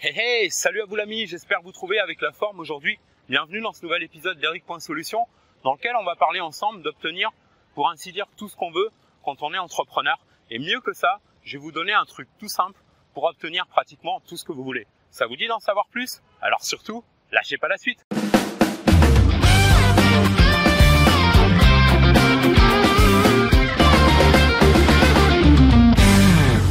Hey hey, salut à vous l'ami, j'espère vous trouver avec la forme aujourd'hui. Bienvenue dans ce nouvel épisode d'Eric.Solutions dans lequel on va parler ensemble d'obtenir, pour ainsi dire, tout ce qu'on veut quand on est entrepreneur. Et mieux que ça, je vais vous donner un truc tout simple pour obtenir pratiquement tout ce que vous voulez. Ça vous dit d'en savoir plus? Alors surtout, lâchez pas la suite.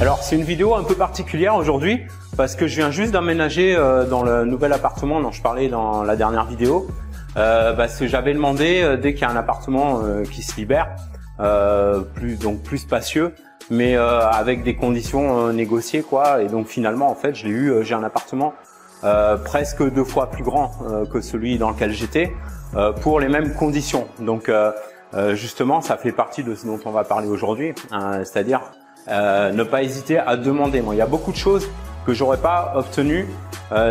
Alors c'est une vidéo un peu particulière aujourd'hui parce que je viens juste d'emménager dans le nouvel appartement dont je parlais dans la dernière vidéo. Parce que j'avais demandé dès qu'il y a un appartement qui se libère, plus spacieux, mais avec des conditions négociées quoi. Et donc finalement en fait je l'ai eu, j'ai un appartement presque 2 fois plus grand que celui dans lequel j'étais pour les mêmes conditions. Donc justement ça fait partie de ce dont on va parler aujourd'hui, c'est-à-dire ne pas hésiter à demander. Moi, il y a beaucoup de choses que j'aurais pas obtenues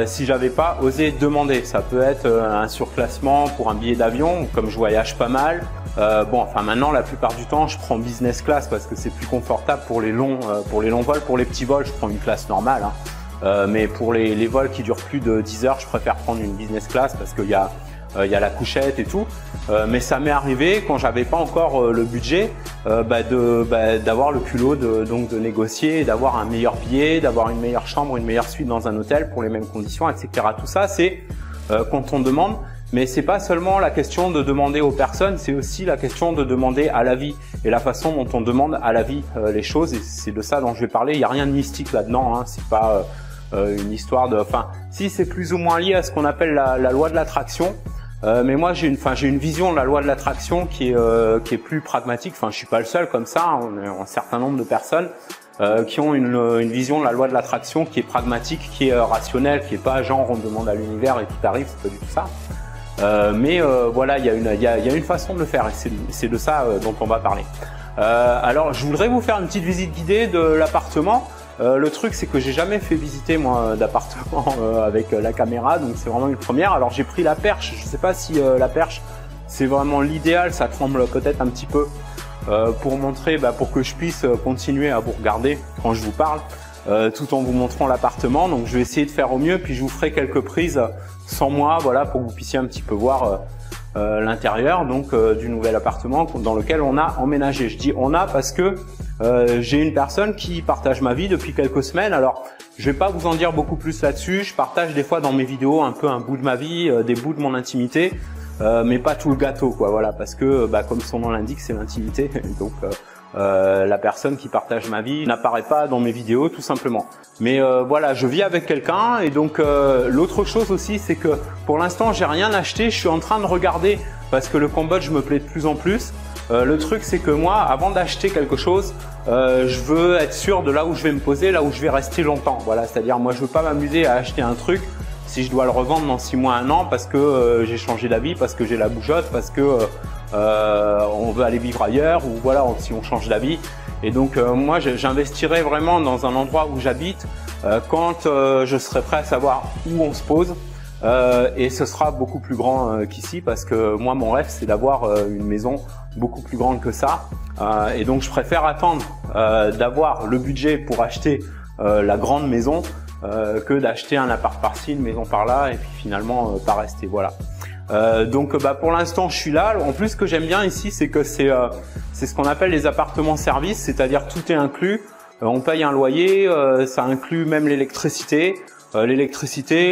si j'avais pas osé demander. Ça peut être un surclassement pour un billet d'avion, comme je voyage pas mal. Maintenant, la plupart du temps, je prends business class parce que c'est plus confortable pour les longs vols. Pour les petits vols, je prends une classe normale. Mais pour les vols qui durent plus de 10 heures, je préfère prendre une business class parce qu'il y a la couchette et tout, mais ça m'est arrivé quand j'avais pas encore le budget d'avoir le culot de négocier, d'avoir un meilleur billet, d'avoir une meilleure chambre, une meilleure suite dans un hôtel pour les mêmes conditions, etc. Tout ça c'est quand on demande, mais c'est pas seulement la question de demander aux personnes, c'est aussi la question de demander à la vie et la façon dont on demande à la vie les choses, et c'est de ça dont je vais parler. Il y a rien de mystique là-dedans, hein. C'est pas une histoire de, si c'est plus ou moins lié à ce qu'on appelle la loi de l'attraction. Mais moi j'ai une vision de la loi de l'attraction qui est plus pragmatique. Je suis pas le seul comme ça, on est un certain nombre de personnes qui ont une vision de la loi de l'attraction qui est pragmatique, qui est rationnelle, qui est pas genre on demande à l'univers et tout arrive, c'est pas du tout ça. Voilà, il y a une façon de le faire et c'est de ça dont on va parler. Alors je voudrais vous faire une petite visite guidée de l'appartement. Le truc c'est que j'ai jamais fait visiter moi d'appartement avec la caméra, donc c'est vraiment une première. Alors j'ai pris la perche, je sais pas si la perche c'est vraiment l'idéal, ça tremble peut-être un petit peu pour montrer, pour que je puisse continuer à vous regarder quand je vous parle, tout en vous montrant l'appartement. Donc je vais essayer de faire au mieux, puis je vous ferai quelques prises sans moi, voilà, pour que vous puissiez un petit peu voir l'intérieur donc du nouvel appartement dans lequel on a emménagé. Je dis on a parce que j'ai une personne qui partage ma vie depuis quelques semaines. Alors je vais pas vous en dire beaucoup plus là-dessus, je partage des fois dans mes vidéos un peu un bout de ma vie, des bouts de mon intimité, mais pas tout le gâteau quoi, voilà, parce que comme son nom l'indique c'est l'intimité, donc la personne qui partage ma vie n'apparaît pas dans mes vidéos tout simplement. Mais voilà, je vis avec quelqu'un et donc l'autre chose aussi c'est que pour l'instant j'ai rien acheté, je suis en train de regarder parce que le Cambodge me plaît de plus en plus. Le truc c'est que moi avant d'acheter quelque chose je veux être sûr de là où je vais me poser, là où je vais rester longtemps. Voilà, c'est-à-dire moi je veux pas m'amuser à acheter un truc si je dois le revendre dans 6 mois, 1 an parce que j'ai changé d'avis, parce que j'ai la bougeotte, parce que on veut aller vivre ailleurs ou voilà, si on change d'avis. Et donc moi j'investirai vraiment dans un endroit où j'habite quand je serai prêt à savoir où on se pose. Et ce sera beaucoup plus grand qu'ici parce que moi mon rêve c'est d'avoir une maison beaucoup plus grande que ça, et donc je préfère attendre d'avoir le budget pour acheter la grande maison que d'acheter un appart par-ci, une maison par-là et puis finalement pas rester. Voilà. Donc pour l'instant je suis là. En plus ce que j'aime bien ici c'est que c'est ce qu'on appelle les appartements services, c'est-à-dire tout est inclus, on paye un loyer, ça inclut même l'électricité,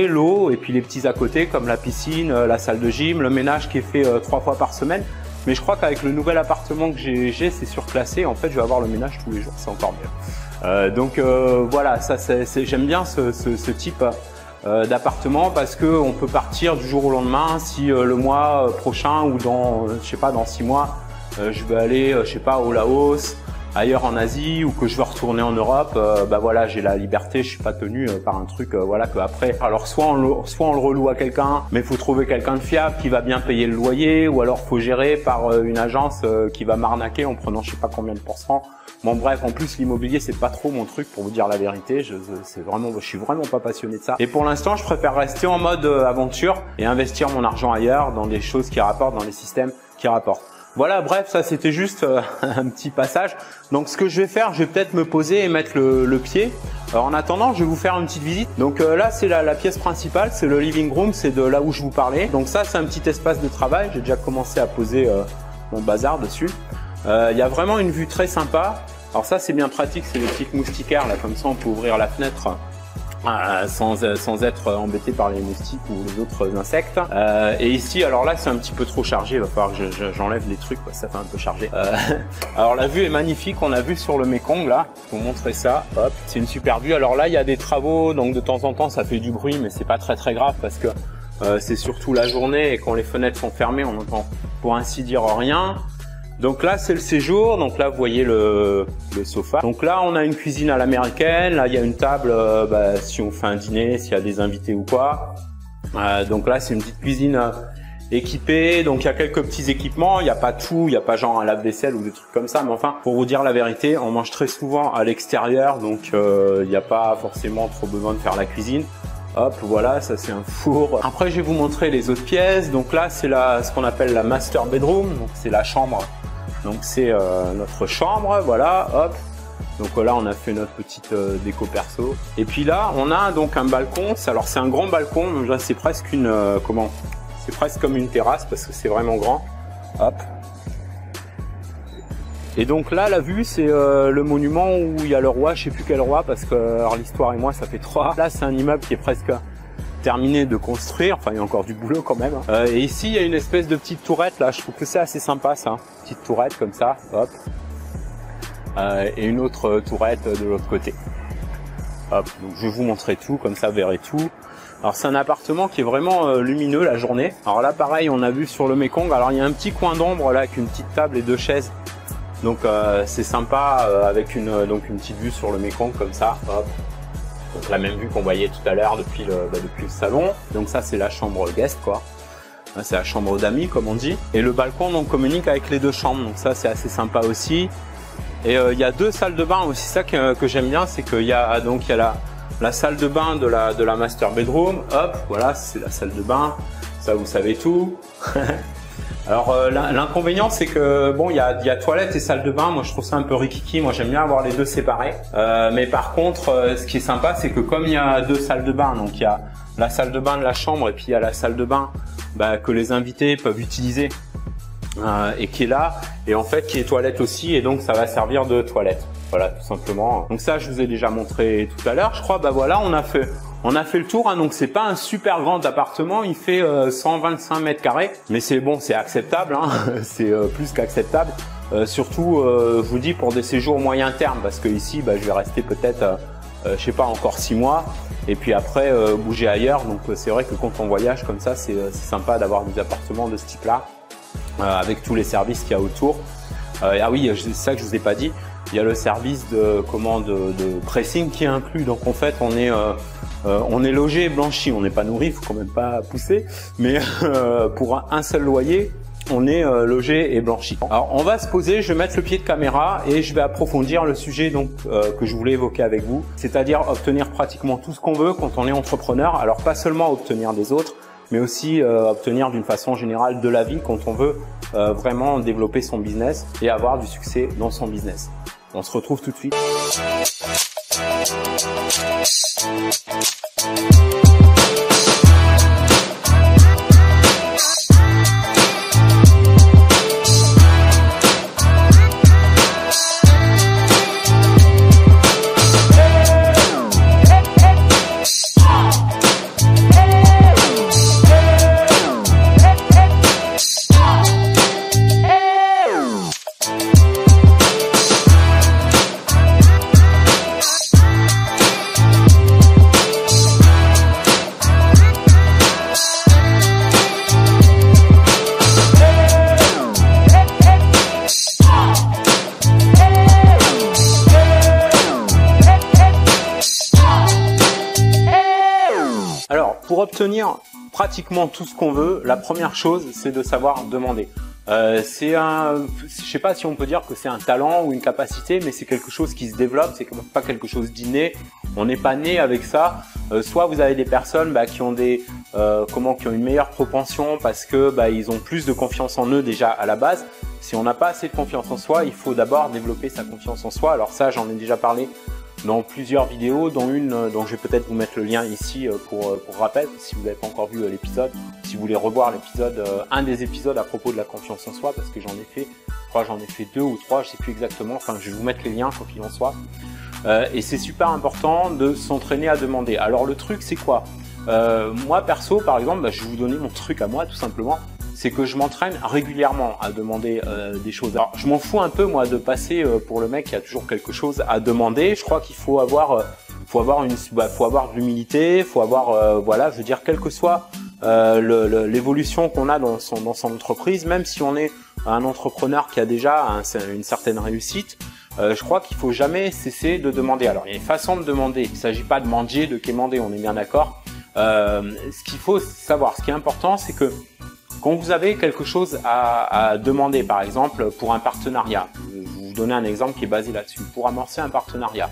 l'eau et puis les petits à côté comme la piscine, la salle de gym, le ménage qui est fait 3 fois par semaine. Mais je crois qu'avec le nouvel appartement que j'ai c'est surclassé, en fait je vais avoir le ménage tous les jours, c'est encore mieux. Voilà, ça j'aime bien ce type d'appartement parce que on peut partir du jour au lendemain si le mois prochain ou dans je sais pas dans 6 mois je vais aller je sais pas au Laos, ailleurs en Asie, ou que je veux retourner en Europe, voilà, j'ai la liberté, je suis pas tenu par un truc voilà que après. Alors soit on le reloue à quelqu'un, mais il faut trouver quelqu'un de fiable qui va bien payer le loyer, ou alors faut gérer par une agence qui va m'arnaquer en prenant je sais pas combien de pourcents. Bon bref, en plus l'immobilier c'est pas trop mon truc pour vous dire la vérité, je suis vraiment pas passionné de ça. Et pour l'instant je préfère rester en mode aventure et investir mon argent ailleurs dans des choses qui rapportent, dans des systèmes qui rapportent. Voilà, bref, ça c'était juste un petit passage. Donc ce que je vais faire, je vais peut-être me poser et mettre le pied. Alors, en attendant, je vais vous faire une petite visite. Donc là, c'est la pièce principale, c'est le living room, c'est de là où je vous parlais. Donc ça, c'est un petit espace de travail. J'ai déjà commencé à poser mon bazar dessus. Il y a vraiment une vue très sympa. Alors ça, c'est bien pratique, c'est les petites moustiquaires là, comme ça, on peut ouvrir la fenêtre. Sans être embêté par les moustiques ou les autres insectes. Et ici, alors là, c'est un petit peu trop chargé. Il va falloir que j'enlève les trucs, ça fait un peu chargé. Alors la vue est magnifique. On a vu sur le Mekong là. Je vais vous montrer ça. Hop, c'est une super vue. Alors là, il y a des travaux, donc de temps en temps, ça fait du bruit, mais c'est pas très grave parce que c'est surtout la journée et quand les fenêtres sont fermées, on entend pour ainsi dire rien. Donc là, c'est le séjour. Donc là, vous voyez le sofa. Donc là, on a une cuisine à l'américaine. Là, il y a une table si on fait un dîner, s'il y a des invités ou quoi. Donc là, c'est une petite cuisine équipée. Donc il y a quelques petits équipements. Il n'y a pas tout. Il n'y a pas genre un lave-vaisselle ou des trucs comme ça. Mais enfin, pour vous dire la vérité, on mange très souvent à l'extérieur. Donc il n'y a pas forcément trop besoin de faire la cuisine. Hop, voilà, ça c'est un four. Après, je vais vous montrer les autres pièces. Donc là, c'est ce qu'on appelle la master bedroom. Donc c'est la chambre. Donc c'est notre chambre, voilà, hop. Donc là, on a fait notre petite déco perso. Et puis là, on a donc un balcon. Alors c'est un grand balcon. Là, c'est presque une c'est presque comme une terrasse parce que c'est vraiment grand. Hop. Et donc là, la vue, c'est le monument où il y a le roi. Je sais plus quel roi parce que alors l'histoire et moi, ça fait 3. Là, c'est un immeuble qui est presque terminé de construire, enfin il y a encore du boulot quand même. Et ici il y a une espèce de petite tourette là, je trouve que c'est assez sympa ça, petite tourette comme ça, hop. Et une autre tourette de l'autre côté. Hop, donc je vais vous montrer tout, comme ça vous verrez tout. Alors c'est un appartement qui est vraiment lumineux la journée. Alors là pareil, on a vu sur le Mekong, alors il y a un petit coin d'ombre là avec une petite table et 2 chaises. Donc c'est sympa avec une petite vue sur le Mekong comme ça, hop. Donc la même vue qu'on voyait tout à l'heure depuis le salon. Donc ça c'est la chambre guest quoi. C'est la chambre d'amis comme on dit. Et le balcon donc communique avec les 2 chambres. Donc ça c'est assez sympa aussi. Et il y a 2 salles de bain aussi. Ça que j'aime bien, c'est qu'il y a la salle de bain de la master bedroom. Hop, voilà, c'est la salle de bain. Ça vous savez tout. Alors l'inconvénient c'est que bon il y a toilette et salle de bain, moi je trouve ça un peu rikiki, moi j'aime bien avoir les 2 séparés. Mais par contre ce qui est sympa c'est que comme il y a 2 salles de bain, donc il y a la salle de bain de la chambre et puis il y a la salle de bain que les invités peuvent utiliser et qui est là, et en fait qui est toilette aussi, et donc ça va servir de toilette. Voilà tout simplement. Donc ça je vous ai déjà montré tout à l'heure je crois. Voilà on a fait le tour, hein, donc c'est pas un super grand appartement, il fait 125 mètres carrés, mais c'est bon, c'est acceptable, hein, c'est plus qu'acceptable. Surtout, je vous dis pour des séjours moyen terme, parce que ici, je vais rester peut-être, je sais pas, encore 6 mois, et puis après bouger ailleurs. Donc c'est vrai que quand on voyage comme ça, c'est sympa d'avoir des appartements de ce type-là, avec tous les services qu'il y a autour. Ah oui, c'est ça que je vous ai pas dit. Il y a le service de pressing qui est inclus. Donc en fait, on est logé et blanchi. On n'est pas nourri, faut quand même pas pousser. Mais pour un seul loyer, on est logé et blanchi. Alors on va se poser. Je vais mettre le pied de caméra et je vais approfondir le sujet donc que je voulais évoquer avec vous, c'est-à-dire obtenir pratiquement tout ce qu'on veut quand on est entrepreneur. Alors pas seulement obtenir des autres, mais aussi obtenir d'une façon générale de la vie quand on veut vraiment développer son business et avoir du succès dans son business. On se retrouve tout de suite. Pour obtenir pratiquement tout ce qu'on veut, la première chose, c'est de savoir demander. Je sais pas si on peut dire que c'est un talent ou une capacité, mais c'est quelque chose qui se développe, c'est pas quelque chose d'inné. On n'est pas né avec ça. Soit vous avez des personnes qui ont qui ont une meilleure propension parce que ils ont plus de confiance en eux déjà à la base. Si on n'a pas assez de confiance en soi, il faut d'abord développer sa confiance en soi. Alors ça, j'en ai déjà parlé dans plusieurs vidéos, dont une dont je vais peut-être vous mettre le lien ici pour rappel, si vous n'avez pas encore vu l'épisode, si vous voulez revoir l'épisode, un des épisodes à propos de la confiance en soi, parce que j'en ai fait, je crois j'en ai fait 2 ou 3, je sais plus exactement, enfin je vais vous mettre les liens quoi qu'il en soit. Et c'est super important de s'entraîner à demander. Alors le truc c'est quoi? Moi perso par exemple, je vais vous donner mon truc à moi tout simplement. C'est que je m'entraîne régulièrement à demander des choses. Alors, je m'en fous un peu moi de passer pour le mec qui a toujours quelque chose à demander. Je crois qu'il faut avoir, faut avoir de l'humilité, faut avoir, voilà, je veux dire, quelle que soit l'évolution qu'on a dans son entreprise, même si on est un entrepreneur qui a déjà une certaine réussite, je crois qu'il faut jamais cesser de demander. Alors, il y a une façon de demander. Il ne s'agit pas de mendier, de quémander, on est bien d'accord. Ce qu'il faut savoir, ce qui est important, c'est que quand vous avez quelque chose à demander, par exemple pour un partenariat, je vais vous donner un exemple qui est basé là-dessus, pour amorcer un partenariat.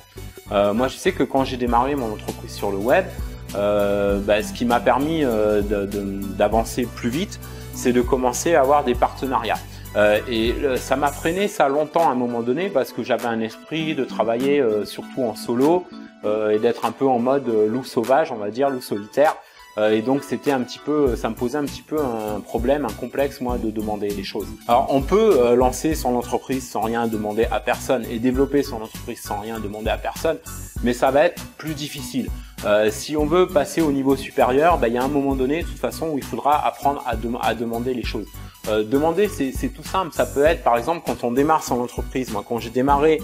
Moi, je sais que quand j'ai démarré mon entreprise sur le web, ce qui m'a permis d'avancer plus vite, c'est de commencer à avoir des partenariats. Ça m'a freiné ça longtemps à un moment donné parce que j'avais un esprit de travailler surtout en solo et d'être un peu en mode loup sauvage, on va dire, loup solitaire. Et donc c'était un petit peu, ça me posait un petit peu un problème, un complexe moi de demander les choses. Alors on peut lancer son entreprise sans rien demander à personne et développer son entreprise sans rien demander à personne, mais ça va être plus difficile. Si on veut passer au niveau supérieur, il y a un moment donné de toute façon où il faudra apprendre à demander les choses. Demander c'est tout simple, ça peut être par exemple quand on démarre son entreprise. Moi quand j'ai démarré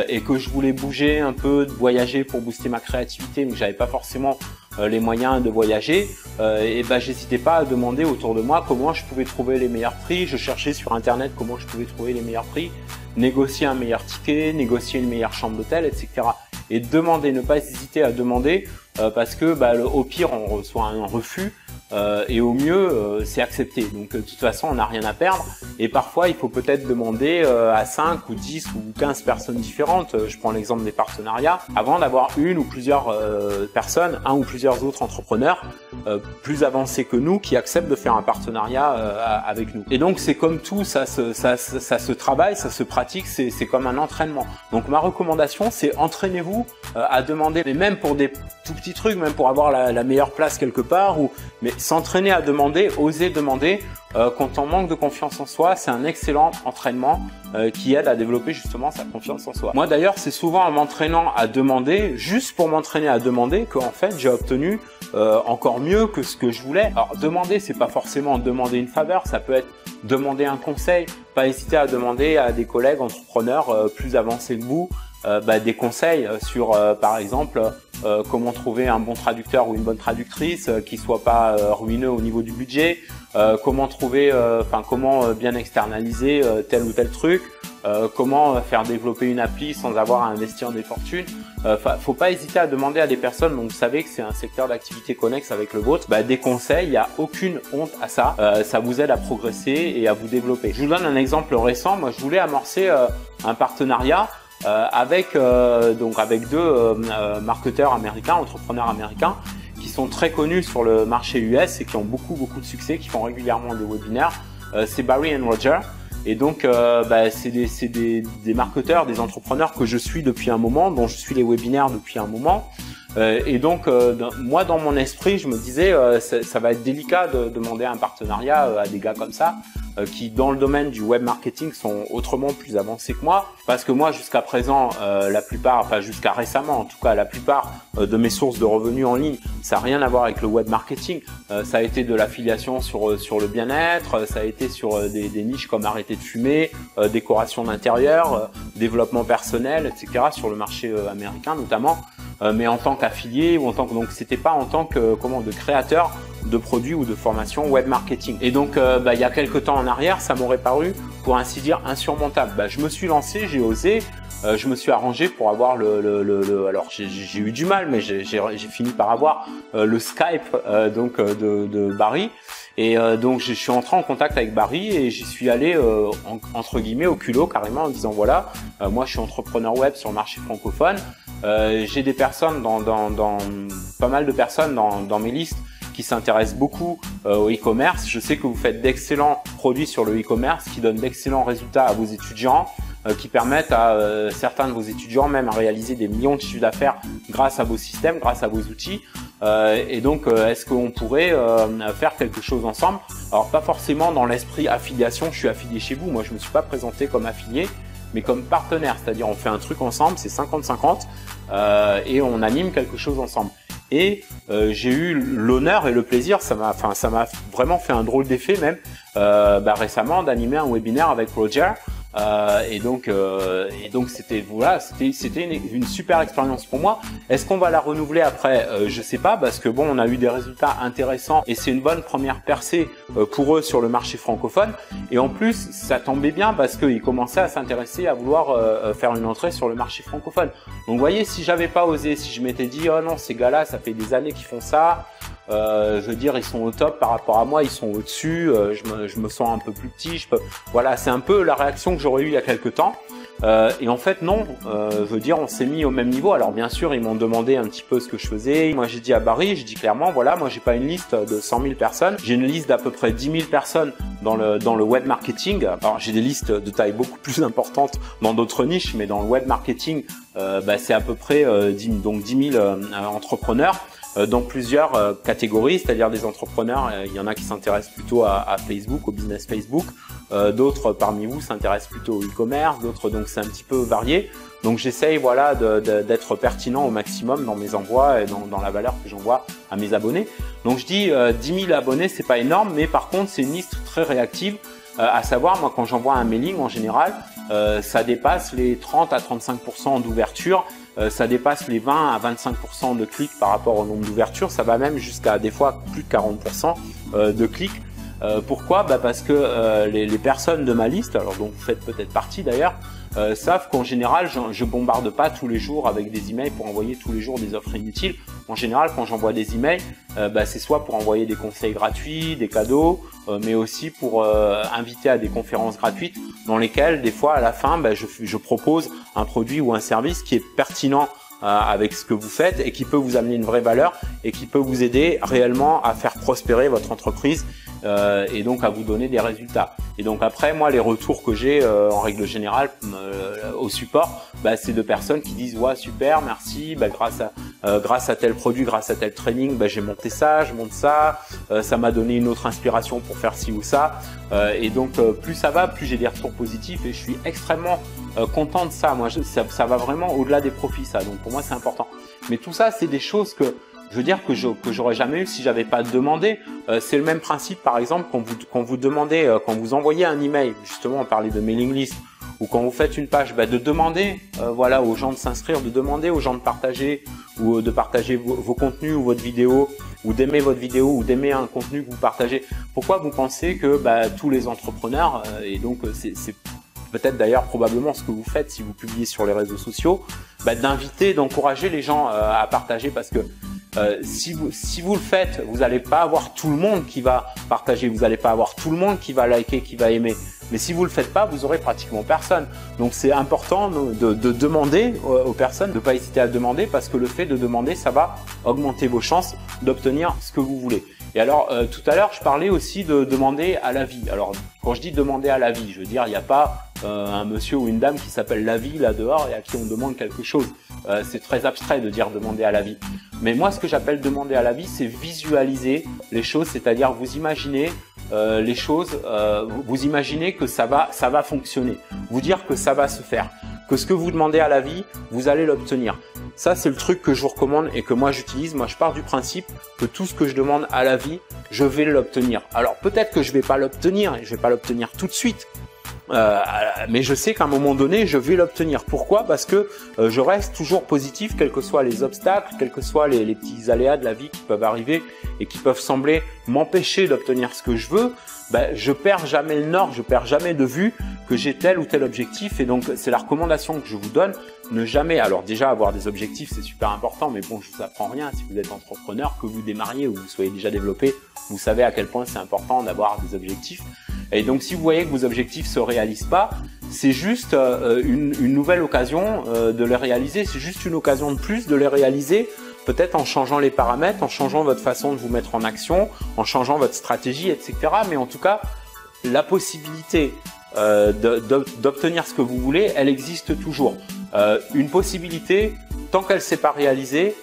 et que je voulais bouger un peu, voyager pour booster ma créativité, mais que j'avais pas forcément les moyens de voyager, j'hésitais pas à demander autour de moi comment je pouvais trouver les meilleurs prix. Je cherchais sur internet comment je pouvais trouver les meilleurs prix, négocier un meilleur ticket, négocier une meilleure chambre d'hôtel, etc. Et demander, ne pas hésiter à demander parce que au pire on reçoit un refus et au mieux c'est accepté. Donc de toute façon on n'a rien à perdre et parfois il faut peut-être demander à 5 ou 10 ou 15 personnes différentes. Je prends l'exemple des partenariats avant d'avoir une ou plusieurs personnes, un ou plusieurs autres entrepreneurs plus avancés que nous qui acceptent de faire un partenariat avec nous. Et donc c'est comme tout, ça se travaille, ça se pratique, c'est comme un entraînement. Donc ma recommandation c'est entraînez-vous à demander, mais même pour des tout petits trucs, même pour avoir la meilleure place quelque part, mais s'entraîner à demander, oser demander. Quand on manque de confiance en soi, c'est un excellent entraînement qui aide à développer justement sa confiance en soi. Moi d'ailleurs, c'est souvent en m'entraînant à demander, juste pour m'entraîner à demander, qu'en fait j'ai obtenu encore mieux que ce que je voulais. Alors demander, c'est pas forcément demander une faveur, ça peut être demander un conseil. Pas hésiter à demander à des collègues entrepreneurs plus avancés que vous des conseils sur par exemple comment trouver un bon traducteur ou une bonne traductrice qui soit pas ruineux au niveau du budget, comment trouver comment bien externaliser tel ou tel truc, comment faire développer une appli sans avoir à investir des fortunes. Faut pas hésiter à demander à des personnes dont vous savez que c'est un secteur d'activité connexe avec le vôtre des conseils. Il n'y a aucune honte à ça. Ça vous aide à progresser et à vous développer. Je vous donne un exemple récent. Moi, je voulais amorcer un partenariat avec deux marketeurs américains, entrepreneurs américains qui sont très connus sur le marché US et qui ont beaucoup de succès, qui font régulièrement des webinaires. C'est Barry and Roger. Et donc c'est des marketeurs, des entrepreneurs que je suis depuis un moment, dont je suis les webinaires depuis un moment. Et donc moi dans mon esprit je me disais ça va être délicat de demander un partenariat à des gars comme ça qui dans le domaine du web marketing sont autrement plus avancés que moi, parce que moi jusqu'à présent jusqu'à récemment en tout cas la plupart de mes sources de revenus en ligne ça n'a rien à voir avec le web marketing. Ça a été de l'affiliation sur le bien-être, ça a été sur des niches comme arrêter de fumer, décoration d'intérieur, développement personnel, etc. sur le marché américain notamment. Mais en tant qu'affilié ou donc c'était pas en tant que de créateur de produits ou de formation web marketing. Et donc il y a quelques temps en arrière, ça m'aurait paru pour ainsi dire insurmontable. Je me suis lancé, j'ai osé, je me suis arrangé pour avoir alors j'ai eu du mal, mais j'ai fini par avoir le Skype de Barry. Et donc je suis entré en contact avec Barry et j'y suis allé entre guillemets au culot carrément en disant voilà, moi je suis entrepreneur web sur le marché francophone, j'ai des personnes pas mal de personnes dans mes listes qui s'intéresse beaucoup au e-commerce. Je sais que vous faites d'excellents produits sur le e-commerce qui donnent d'excellents résultats à vos étudiants, qui permettent à certains de vos étudiants même à réaliser des millions de chiffres d'affaires grâce à vos systèmes, grâce à vos outils. Et donc, est-ce qu'on pourrait faire quelque chose ensemble? Alors, pas forcément dans l'esprit affiliation, je suis affilié chez vous. Moi, je me suis pas présenté comme affilié, mais comme partenaire. C'est-à-dire, on fait un truc ensemble, c'est 50-50, et on anime quelque chose ensemble. Et j'ai eu l'honneur et le plaisir, ça m'a vraiment fait un drôle d'effet même, récemment d'animer un webinaire avec Roger. Et donc c'était une super expérience pour moi. Est-ce qu'on va la renouveler après? Je sais pas, parce que bon, on a eu des résultats intéressants et c'est une bonne première percée pour eux sur le marché francophone. Et en plus, ça tombait bien parce qu'ils commençaient à s'intéresser à vouloir faire une entrée sur le marché francophone. Donc, vous voyez, si j'avais pas osé, si je m'étais dit oh non, ces gars-là, ça fait des années qu'ils font ça. Je veux dire, ils sont au top par rapport à moi, ils sont au-dessus, je me sens un peu plus petit, voilà, c'est un peu la réaction que j'aurais eue il y a quelques temps. Et en fait, non, je veux dire, on s'est mis au même niveau. Alors bien sûr, ils m'ont demandé un petit peu ce que je faisais. Moi, j'ai dit à Barry, j'ai dit clairement, voilà, moi, j'ai pas une liste de 100 000 personnes. J'ai une liste d'à peu près 10 000 personnes dans le web marketing. Alors, j'ai des listes de taille beaucoup plus importantes dans d'autres niches, mais dans le web marketing, c'est à peu près 10 000 entrepreneurs. Dans plusieurs catégories, c'est-à-dire des entrepreneurs, il y en a qui s'intéressent plutôt à Facebook, au business Facebook, d'autres parmi vous s'intéressent plutôt au e-commerce, d'autres, donc c'est un petit peu varié. Donc j'essaye voilà d'être pertinent au maximum dans mes envois et dans la valeur que j'envoie à mes abonnés. Donc je dis 10 000 abonnés, c'est pas énorme, mais par contre c'est une liste très réactive. À savoir, moi quand j'envoie un mailing en général, ça dépasse les 30 à 35% d'ouverture. Ça dépasse les 20 à 25% de clics par rapport au nombre d'ouvertures. Ça va même jusqu'à des fois plus de 40% de clics. Pourquoi? Parce que les personnes de ma liste, alors dont vous faites peut-être partie d'ailleurs, savent qu'en général, je bombarde pas tous les jours avec des emails pour envoyer tous les jours des offres inutiles. En général, quand j'envoie des emails, c'est soit pour envoyer des conseils gratuits, des cadeaux, mais aussi pour inviter à des conférences gratuites dans lesquelles, des fois, à la fin, je propose un produit ou un service qui est pertinent avec ce que vous faites et qui peut vous amener une vraie valeur et qui peut vous aider réellement à faire prospérer votre entreprise et donc à vous donner des résultats. Et donc après, moi, les retours que j'ai en règle générale au support, c'est de personnes qui disent ouais, super, merci, grâce à tel produit, grâce à tel training, j'ai monté ça, je monte ça, ça m'a donné une autre inspiration pour faire ci ou ça. Et donc plus ça va, plus j'ai des retours positifs et je suis extrêmement content de ça. Moi, ça va vraiment au-delà des profits, ça. Donc pour moi, c'est important. Mais tout ça, c'est des choses que je veux dire que j'aurais jamais eu si j'avais pas demandé. C'est le même principe, par exemple, quand vous demandez, quand vous envoyez un email, justement, on parlait de mailing list, ou quand vous faites une page, de demander, voilà, aux gens de s'inscrire, de demander aux gens de partager ou de partager vos contenus ou votre vidéo, ou d'aimer votre vidéo ou d'aimer un contenu que vous partagez. Pourquoi vous pensez que tous les entrepreneurs, et donc c'est peut-être d'ailleurs probablement ce que vous faites si vous publiez sur les réseaux sociaux, d'inviter, d'encourager les gens à partager, parce que si vous le faites, vous n'allez pas avoir tout le monde qui va partager, vous n'allez pas avoir tout le monde qui va liker, qui va aimer. Mais si vous le faites pas, vous aurez pratiquement personne. Donc c'est important de demander aux personnes, de ne pas hésiter à demander, parce que le fait de demander, ça va augmenter vos chances d'obtenir ce que vous voulez. Et alors tout à l'heure, je parlais aussi de demander à l'avis. Alors quand je dis demander à l'avis, je veux dire, il n'y a pas un monsieur ou une dame qui s'appelle l'avis là dehors et à qui on demande quelque chose. C'est très abstrait de dire demander à l'avis. Mais moi, ce que j'appelle demander à l'avis, c'est visualiser les choses, c'est-à-dire vous imaginez les choses, vous imaginez que ça va fonctionner, vous dire que ça va se faire, que ce que vous demandez à l'avis, vous allez l'obtenir. Ça, c'est le truc que je vous recommande et que moi j'utilise. Moi, je pars du principe que tout ce que je demande à l'avis, je vais l'obtenir. Alors peut-être que je vais pas l'obtenir, et je vais pas l'obtenir tout de suite. Mais je sais qu'à un moment donné, je vais l'obtenir. Pourquoi? Parce que je reste toujours positif, quels que soient les obstacles, quels que soient les petits aléas de la vie qui peuvent arriver et qui peuvent sembler m'empêcher d'obtenir ce que je veux. Je perds jamais le nord, je perds jamais de vue que j'ai tel ou tel objectif. Et donc, c'est la recommandation que je vous donne. Ne jamais, alors déjà avoir des objectifs, c'est super important, mais bon, je vous apprends rien. Si vous êtes entrepreneur, que vous démarriez ou vous soyez déjà développé, vous savez à quel point c'est important d'avoir des objectifs. Et donc, si vous voyez que vos objectifs se réalisent pas, c'est juste une nouvelle occasion de les réaliser. C'est juste une occasion de plus de les réaliser peut-être en changeant les paramètres, en changeant votre façon de vous mettre en action, en changeant votre stratégie, etc. Mais en tout cas, la possibilité d'obtenir ce que vous voulez, elle existe toujours. Une possibilité, tant qu'elle ne s'est pas réalisée,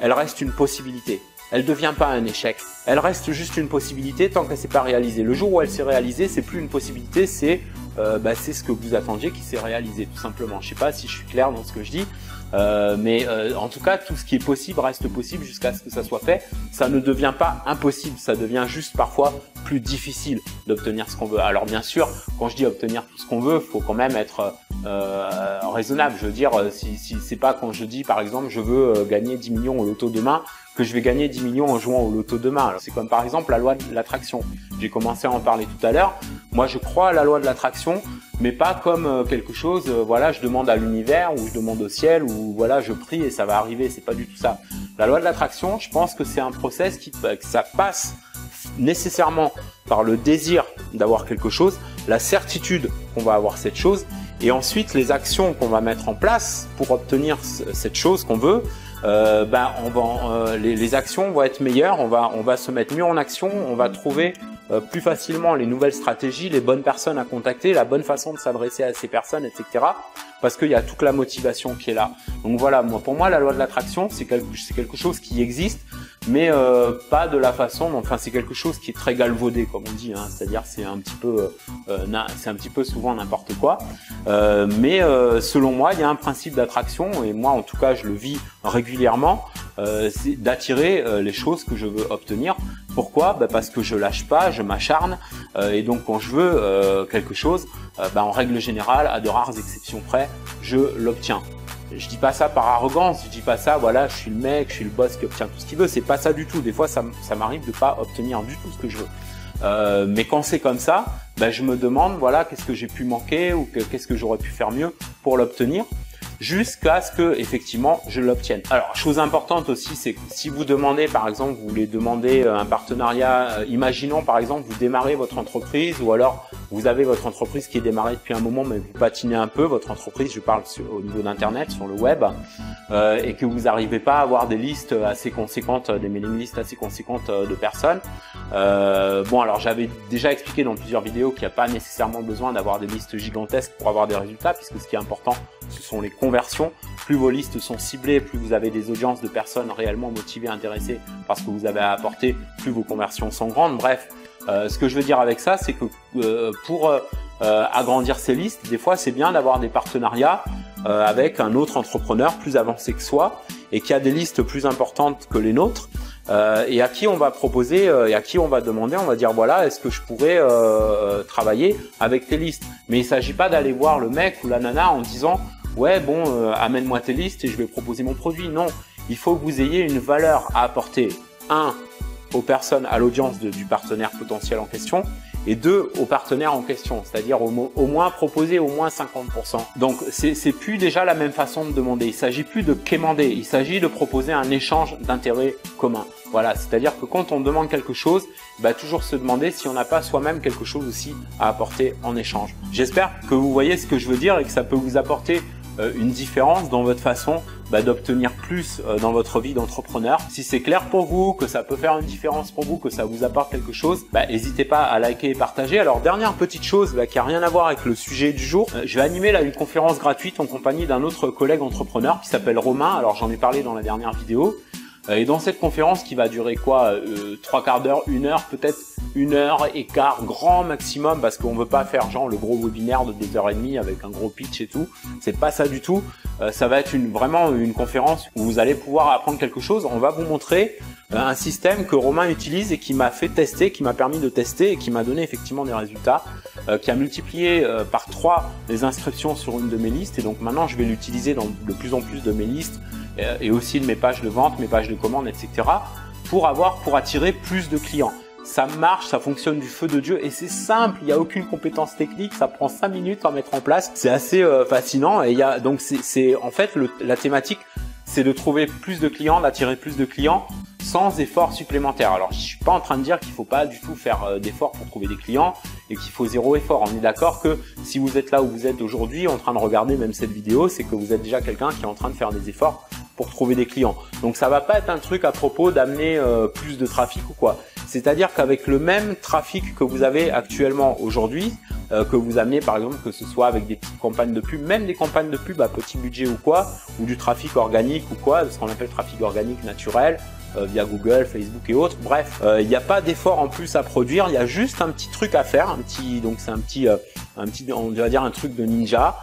elle reste une possibilité. Elle ne devient pas un échec. Elle reste juste une possibilité tant qu'elle ne s'est pas réalisée. Le jour où elle s'est réalisée, c'est plus une possibilité, c'est ce que vous attendiez qui s'est réalisé, tout simplement. Je ne sais pas si je suis clair dans ce que je dis, mais en tout cas, tout ce qui est possible reste possible jusqu'à ce que ça soit fait. Ça ne devient pas impossible, ça devient juste parfois plus difficile d'obtenir ce qu'on veut. Alors bien sûr, quand je dis obtenir tout ce qu'on veut, il faut quand même être raisonnable. Je veux dire, si c'est pas quand je dis par exemple je veux gagner 10 millions au loto demain, que je vais gagner 10 millions en jouant au loto demain. C'est comme par exemple la loi de l'attraction. J'ai commencé à en parler tout à l'heure. Moi, je crois à la loi de l'attraction, mais pas comme quelque chose, voilà, je demande à l'univers ou je demande au ciel ou voilà, je prie et ça va arriver. C'est pas du tout ça. La loi de l'attraction, je pense que c'est un process que ça passe nécessairement par le désir d'avoir quelque chose, la certitude qu'on va avoir cette chose, et ensuite les actions qu'on va mettre en place pour obtenir cette chose qu'on veut. Les actions vont être meilleures, on va se mettre mieux en action, on va trouver plus facilement les nouvelles stratégies, les bonnes personnes à contacter, la bonne façon de s'adresser à ces personnes, etc. Parce qu'il y a toute la motivation qui est là. Donc voilà, pour moi, la loi de l'attraction, c'est quelque chose qui existe, mais pas de la façon. Enfin, c'est quelque chose qui est très galvaudé, comme on dit. Hein, c'est-à-dire, c'est un petit peu souvent n'importe quoi. Mais selon moi, il y a un principe d'attraction, et moi, en tout cas, je le vis régulièrement. C'est d'attirer les choses que je veux obtenir. Pourquoi? Parce que je lâche pas, je m'acharne, et donc quand je veux quelque chose, en règle générale, à de rares exceptions près, je l'obtiens. Je dis pas ça par arrogance, je dis pas ça, voilà, je suis le mec, je suis le boss qui obtient tout ce qu'il veut, c'est pas ça du tout. Des fois, ça m'arrive de pas obtenir du tout ce que je veux. Mais quand c'est comme ça, je me demande, voilà, qu'est-ce que j'ai pu manquer ou qu'est-ce que j'aurais pu faire mieux pour l'obtenir, jusqu'à ce que effectivement je l'obtienne. Alors, chose importante aussi, c'est que si vous demandez, par exemple, vous voulez demander un partenariat, imaginons par exemple vous démarrez votre entreprise, ou alors vous avez votre entreprise qui est démarrée depuis un moment, mais vous patinez un peu votre entreprise, je parle au niveau d'internet, sur le web, et que vous n'arrivez pas à avoir des listes assez conséquentes, des mailing lists assez conséquentes de personnes. Alors j'avais déjà expliqué dans plusieurs vidéos qu'il n'y a pas nécessairement besoin d'avoir des listes gigantesques pour avoir des résultats, puisque ce qui est important, ce sont les conversions. Plus vos listes sont ciblées, plus vous avez des audiences de personnes réellement motivées, intéressées par ce que vous avez à apporter, plus vos conversions sont grandes. Bref, ce que je veux dire avec ça, c'est que pour agrandir ces listes, des fois c'est bien d'avoir des partenariats avec un autre entrepreneur plus avancé que soi et qui a des listes plus importantes que les nôtres, et à qui on va proposer et à qui on va demander, on va dire voilà, est-ce que je pourrais travailler avec tes listes. Mais il ne s'agit pas d'aller voir le mec ou la nana en disant ouais bon amène-moi tes listes et je vais proposer mon produit. Non, il faut que vous ayez une valeur à apporter, aux personnes, à l'audience du partenaire potentiel en question, et 2 aux partenaires en question, c'est-à-dire au moins proposer au moins 50%. Donc c'est plus déjà la même façon de demander. Il s'agit plus de quémander, il s'agit de proposer un échange d'intérêts communs. Voilà, c'est-à-dire que quand on demande quelque chose, toujours se demander si on n'a pas soi-même quelque chose aussi à apporter en échange. J'espère que vous voyez ce que je veux dire et que ça peut vous apporter une différence dans votre façon d'obtenir plus dans votre vie d'entrepreneur. Si c'est clair pour vous, que ça peut faire une différence pour vous, que ça vous apporte quelque chose, n'hésitez pas à liker et partager. Alors, dernière petite chose qui a rien à voir avec le sujet du jour, je vais animer là une conférence gratuite en compagnie d'un autre collègue entrepreneur qui s'appelle Romain. Alors, j'en ai parlé dans la dernière vidéo. Et dans cette conférence qui va durer quoi, 3/4 d'heure, 1 heure, peut-être 1h15 grand maximum, parce qu'on veut pas faire genre le gros webinaire de 2h30 avec un gros pitch et tout. C'est pas ça du tout. Ça va être vraiment une conférence où vous allez pouvoir apprendre quelque chose. On va vous montrer un système que Romain utilise et qui m'a fait tester, qui m'a permis de tester et qui m'a donné effectivement des résultats, qui a multiplié par 3 les inscriptions sur une de mes listes. Et donc maintenant, je vais l'utiliser dans de plus en plus de mes listes et aussi de mes pages de vente, mes pages de commande, etc. pour attirer plus de clients. Ça marche, ça fonctionne du feu de Dieu et c'est simple, il n'y a aucune compétence technique, ça prend 5 minutes à mettre en place. C'est assez fascinant et donc en fait la thématique, c'est de trouver plus de clients, d'attirer plus de clients sans effort supplémentaire. Alors je suis pas en train de dire qu'il faut pas du tout faire d'efforts pour trouver des clients et qu'il faut 0 effort. On est d'accord que si vous êtes là où vous êtes aujourd'hui en train de regarder même cette vidéo, c'est que vous êtes déjà quelqu'un qui est en train de faire des efforts pour trouver des clients. Donc ça va pas être un truc à propos d'amener plus de trafic ou quoi. C'est-à-dire qu'avec le même trafic que vous avez actuellement aujourd'hui, que vous amenez par exemple, que ce soit avec des petites campagnes de pub, même des campagnes de pub à petit budget ou quoi, ou du trafic organique ou quoi, ce qu'on appelle trafic organique naturel, via Google, Facebook et autres. Bref, il n'y a pas d'effort en plus à produire, il y a juste un petit truc à faire, donc c'est un petit, on va dire un truc de ninja.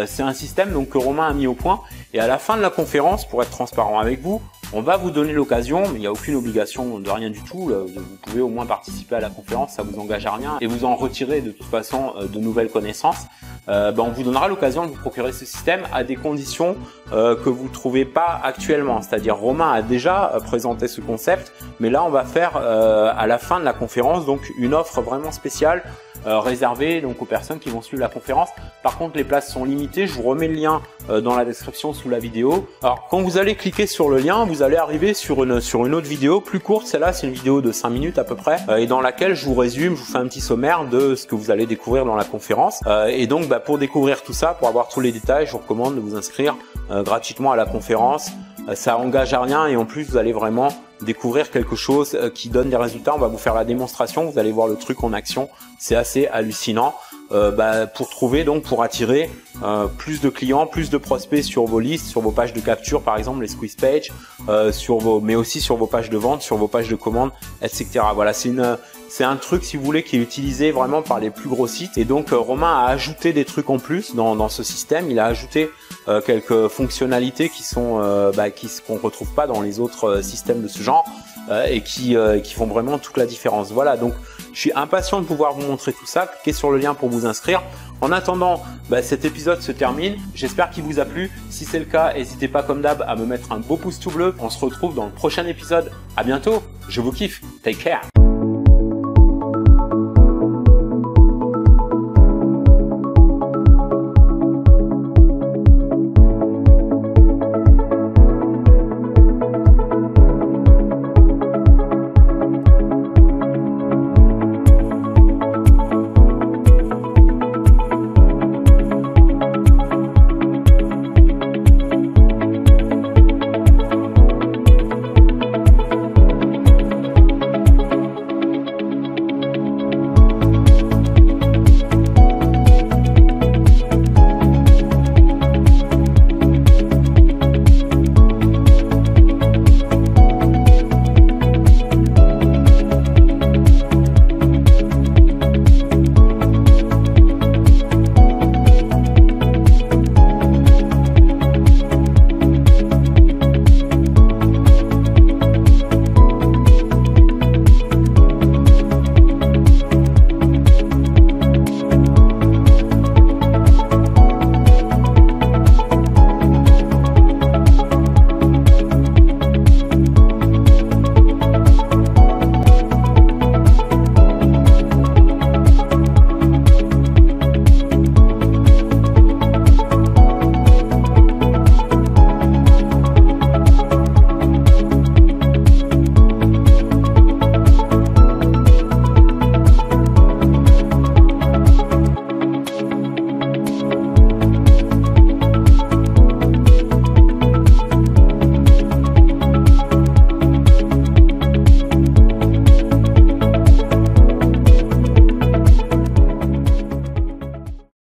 C'est un système donc que Romain a mis au point, et à la fin de la conférence, pour être transparent avec vous, on va vous donner l'occasion, mais il n'y a aucune obligation de rien du tout, vous pouvez au moins participer à la conférence, ça vous engage à rien, et vous en retirez de toute façon de nouvelles connaissances. On vous donnera l'occasion de vous procurer ce système à des conditions que vous ne trouvez pas actuellement. C'est-à-dire Romain a déjà présenté ce concept, mais là on va faire à la fin de la conférence donc une offre vraiment spéciale réservée donc aux personnes qui vont suivre la conférence. Par contre les places sont limitées, je vous remets le lien dans la description sous la vidéo. Alors quand vous allez cliquer sur le lien, vous allez arriver sur une autre vidéo plus courte. Celle-là c'est une vidéo de 5 minutes à peu près, et dans laquelle je vous résume, je vous fais un petit sommaire de ce que vous allez découvrir dans la conférence. Et donc pour découvrir tout ça, pour avoir tous les détails, je vous recommande de vous inscrire gratuitement à la conférence. Ça engage à rien, et en plus vous allez vraiment découvrir quelque chose qui donne des résultats. On va vous faire la démonstration, vous allez voir le truc en action, c'est assez hallucinant. Pour trouver, donc pour attirer plus de clients, plus de prospects sur vos listes, sur vos pages de capture par exemple, les squeeze pages, mais aussi sur vos pages de vente, sur vos pages de commande, etc. Voilà, c'est un truc, si vous voulez, qui est utilisé vraiment par les plus gros sites. Et donc Romain a ajouté des trucs en plus dans ce système. Il a ajouté quelques fonctionnalités qui sont qu'on retrouve pas dans les autres systèmes de ce genre, et qui font vraiment toute la différence. Voilà, donc je suis impatient de pouvoir vous montrer tout ça. Cliquez sur le lien pour vous inscrire. En attendant, cet épisode se termine. J'espère qu'il vous a plu. Si c'est le cas, n'hésitez pas comme d'hab à me mettre un beau pouce tout bleu. On se retrouve dans le prochain épisode. À bientôt. Je vous kiffe. Take care.